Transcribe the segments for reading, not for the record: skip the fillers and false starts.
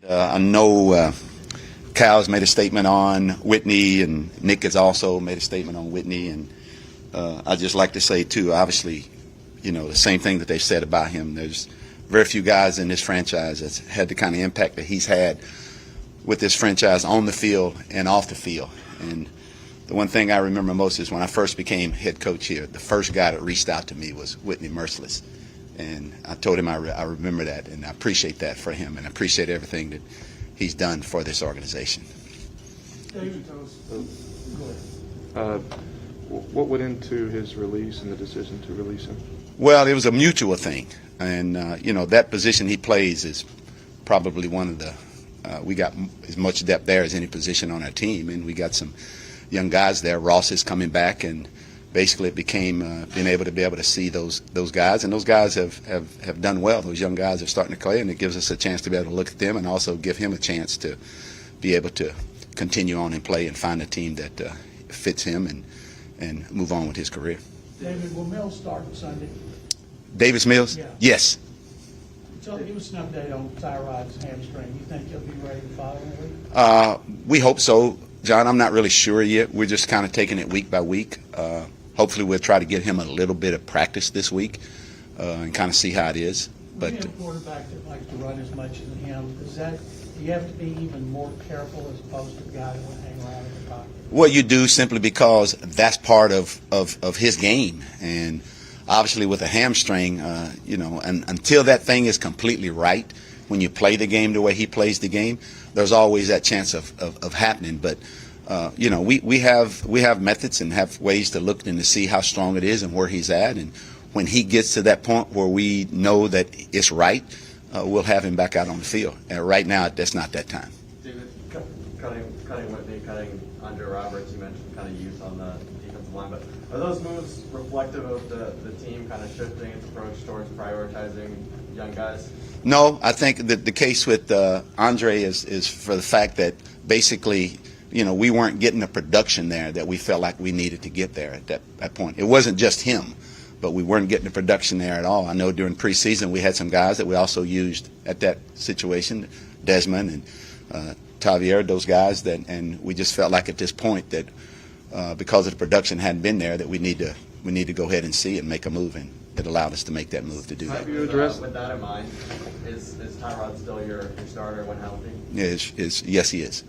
I know Cal's made a statement on Whitney, and Nick has also made a statement on Whitney, and I'd just like to say, too, obviously, the same thing that they've said about him. There's very few guys in this franchise that's had the kind of impact that he's had with this franchise on the field and off the field. And the one thing I remember most is when I first became head coach here, the first guy that reached out to me was Whitney Merciless. And I told him I remember that, and I appreciate that for him, and I appreciate everything that he's done for this organization. What went into his release and the decision to release him? Well, it was a mutual thing, and that position he plays is probably one of the we got as much depth there as any position on our team, and we got some young guys there. Ross is coming back, and basically it became being able to see those guys, and those guys have done well. Those young guys are starting to play, and it gives us a chance to be able to look at them and also give him a chance to be able to continue on and play and find a team that fits him and move on with his career. David, will Mills start Sunday? Davis Mills? Yeah. Yes. So give us an update on Tyrod's hamstring. You think he'll be ready the following week? We hope so, John. I'm not really sure yet. We're just kind of taking it week by week. Hopefully we'll try to get him a little bit of practice this week and kind of see how it is. But you have a quarterback that likes to run as much as him. Do you have to be even more careful as opposed to a guy that would hang around in the pocket? Well, you do, simply because that's part of his game. And obviously with a hamstring, and until that thing is completely right, when you play the game the way he plays the game, there's always that chance of happening. But we have methods and have ways to look and to see how strong it is and where he's at. And when he gets to that point where we know that it's right, we'll have him back out on the field. And right now, that's not that time. David, cutting Whitney, cutting Andre Roberts, you mentioned kind of youth on the defensive line, but are those moves reflective of the team kind of shifting its approach towards prioritizing young guys? No, I think that the case with Andre is for the fact that basically, we weren't getting the production there that we felt like we needed to get there at that point. It wasn't just him, but we weren't getting the production there at all. I know during preseason we had some guys that we also used at that situation, Desmond and Tavier, those guys, and we just felt like at this point that because of the production hadn't been there, that we need to go ahead and see and make a move, and it allowed us to make that move to do that. With that in mind, is Tyrod still your starter when healthy? Yes, he is.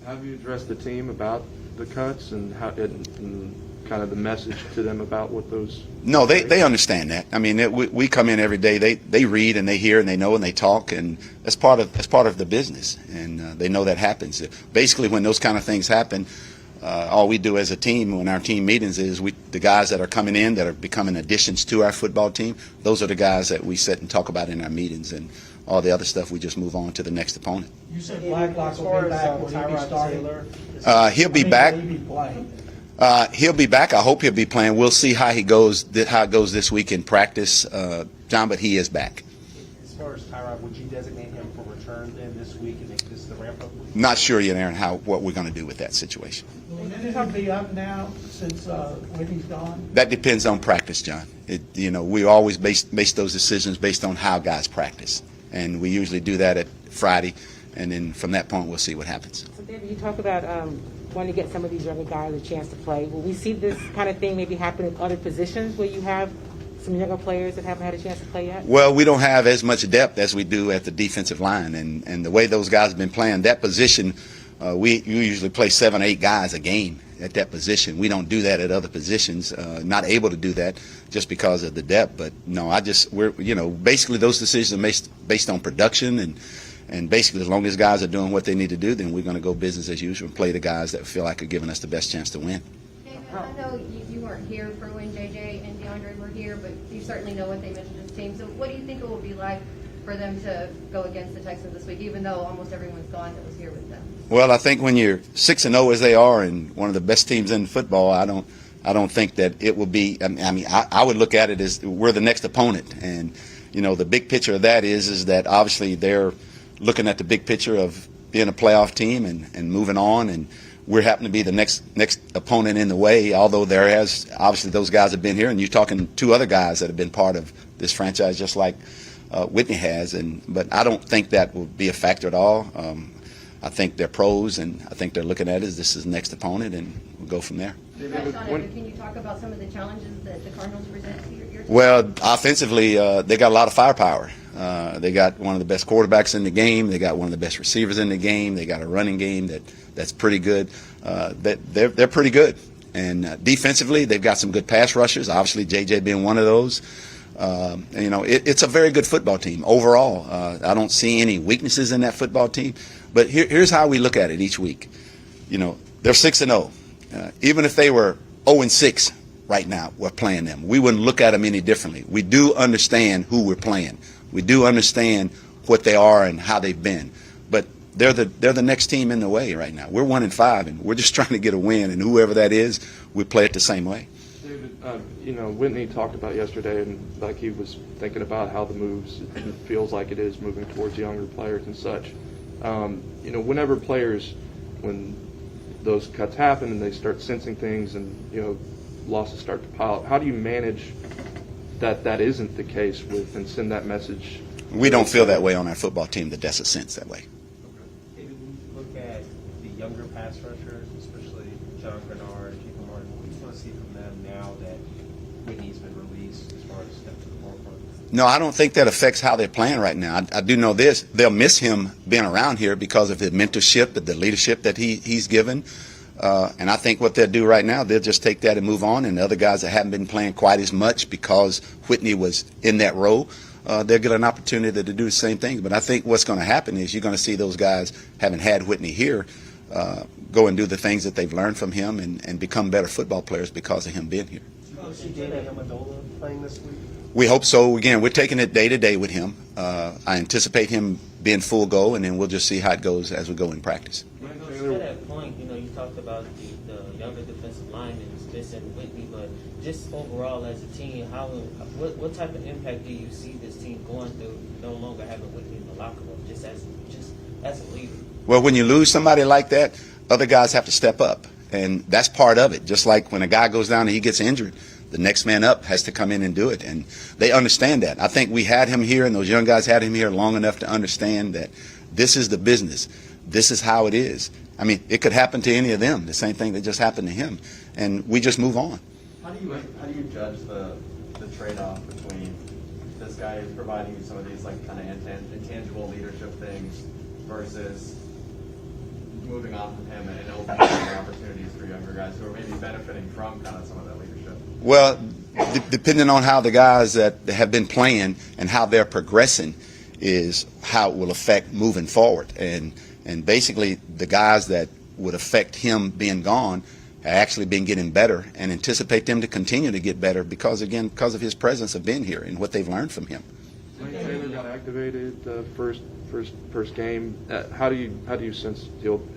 Have you addressed the team about the cuts and how and kind of the message to them about what those? No, they understand that. I mean, we come in every day. They read and they hear and they know and they talk, and that's part of the business, and they know that happens. Basically, when those kind of things happen, all we do as a team when our team meetings is the guys that are coming in that are becoming additions to our football team. Those are the guys that we sit and talk about in our meetings, and all the other stuff we just move on to the next opponent. You said Blacklock will be back. Will he be starting? He'll be back. Will he be playing? He'll be back. I hope he'll be playing. We'll see how it goes this week in practice, John. But he is back. As far as Tyrod, would you designate him for return then this week and make this the ramp-up week? Not sure yet, Aaron, what we're going to do with that situation. Will it be up now since Whitney's gone? That depends on practice, John. We always base those decisions based on how guys practice, and we usually do that at Friday, and then from that point we'll see what happens. So, David, you talk about wanting to get some of these younger guys a chance to play. Will we see this kind of thing maybe happen in other positions where you have some younger players that haven't had a chance to play yet? Well, we don't have as much depth as we do at the defensive line, and the way those guys have been playing that position, we usually play 7 or 8 guys a game at that position. We don't do that at other positions, not able to do that just because of the depth. But no, we're basically those decisions are based on production, and basically as long as guys are doing what they need to do, then we're going to go business as usual and play the guys that feel like are giving us the best chance to win. David, I know you weren't here for when JJ and DeAndre were here, but you certainly know what they meant to this team. So what do you think it will be like for them to go against the Texans this week, even though almost everyone's gone that was here with them? Well, I think when you're 6-0 as they are and one of the best teams in football, I don't think that it will be. I would look at it as we're the next opponent, and the big picture of that is that obviously they're looking at the big picture of being a playoff team and moving on, and we happen to be the next opponent in the way, although there has obviously those guys have been here, and you're talking 2 other guys that have been part of this franchise, just like Whitney has, but I don't think that will be a factor at all. I think they're pros, and I think they're looking at it as this is the next opponent, and we'll go from there. You touched on it, but can you talk about some of the challenges that the Cardinals present to your team? Well, offensively, they got a lot of firepower. They got one of the best quarterbacks in the game. They got one of the best receivers in the game. They got a running game that's pretty good. They're pretty good. And defensively, they've got some good pass rushers. Obviously, J.J. being one of those. It's a very good football team overall. I don't see any weaknesses in that football team. But here's how we look at it each week. They're 6-0. Even if they were 0-6 right now, we're playing them. We wouldn't look at them any differently. We do understand who we're playing. We do understand what they are and how they've been. But they're the next team in the way right now. We're 1-5, and we're just trying to get a win. And whoever that is, we play it the same way. David, Whitney talked about yesterday, and like he was thinking about how the moves, it feels like it is moving towards younger players and such. Whenever players, when those cuts happen and they start sensing things and, losses start to pile up, how do you manage that isn't the case and send that message? We don't feel that way on our football team, that's a sense that way. David, when you look at the younger pass rushers, especially John Bernard, Jacob Martin, what do you want to see from them now that Whitney's been released as far as step to the forefront? No, I don't think that affects how they're playing right now. I do know this. They'll miss him being around here because of his mentorship, the leadership that he's given. And I think what they'll do right now, they'll just take that and move on. And the other guys that haven't been playing quite as much because Whitney was in that role, they'll get an opportunity to do the same thing. But I think what's going to happen is you're going to see those guys, having had Whitney here, go and do the things that they've learned from him and become better football players because of him being here. Do you see David Amendola playing this week? We hope so. Again, we're taking it day to day with him. I anticipate him being full go, and then we'll just see how it goes as we go in practice. To that point, you talked about the younger defensive linemen missing Whitney, but just overall as a team, what type of impact do you see this team going through, no longer having Whitney in the locker room, just as a leader? Well, when you lose somebody like that, other guys have to step up, and that's part of it. Just like when a guy goes down and he gets injured, the next man up has to come in and do it, and they understand that. I think we had him here, and those young guys had him here long enough to understand that this is the business. This is how it is. I mean, it could happen to any of them, the same thing that just happened to him, and we just move on. How do you judge the trade-off between this guy is providing you some of these like kind of intangible leadership things versus moving on from him and opening up opportunities for younger guys who are maybe benefiting from kind of some of that leadership? Well, depending on how the guys that have been playing and how they're progressing is how it will affect moving forward. And basically, the guys that would affect him being gone have actually been getting better, and anticipate them to continue to get better because of his presence of being here and what they've learned from him. Lane Taylor got activated the first game. How do you sense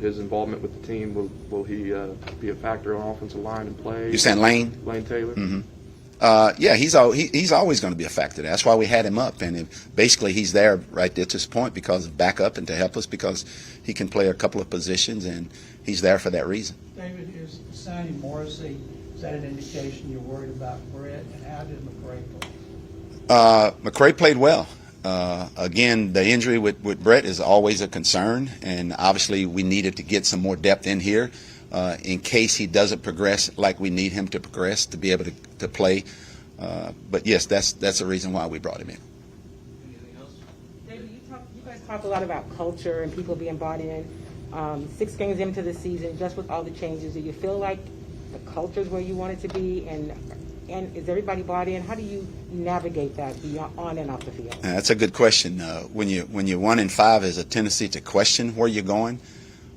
his involvement with the team? Will he be a factor on offensive line and play? You saying Lane? Lane Taylor. Mm-hmm. Yeah, he's always going to be a factor. That's why we had him up, and basically he's there right at this point because of backup and to help us because he can play a couple of positions, and he's there for that reason. David, is signing Morrissey, is that an indication you're worried about Brett, and how did McCray play? McCray played well. Again, the injury with Brett is always a concern, and obviously we needed to get some more depth in here in case he doesn't progress like we need him to progress to be able to play. But yes, that's the reason why we brought him in. David, you guys talk a lot about culture and people being bought in. 6 games into the season, just with all the changes, do you feel like the culture is where you want it to be, and is everybody bought in? How do you navigate that on and off the field? That's a good question. When you're 1-5, there's a tendency to question where you're going,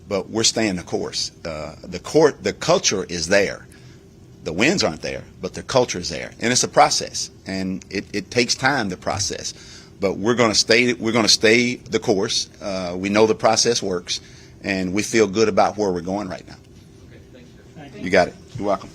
but we're staying the course. The culture is there. The wins aren't there, but the culture is there, and it's a process, and it takes time to process. But we're going to stay the course. We know the process works, and we feel good about where we're going right now. Thank you. You got it. You're welcome.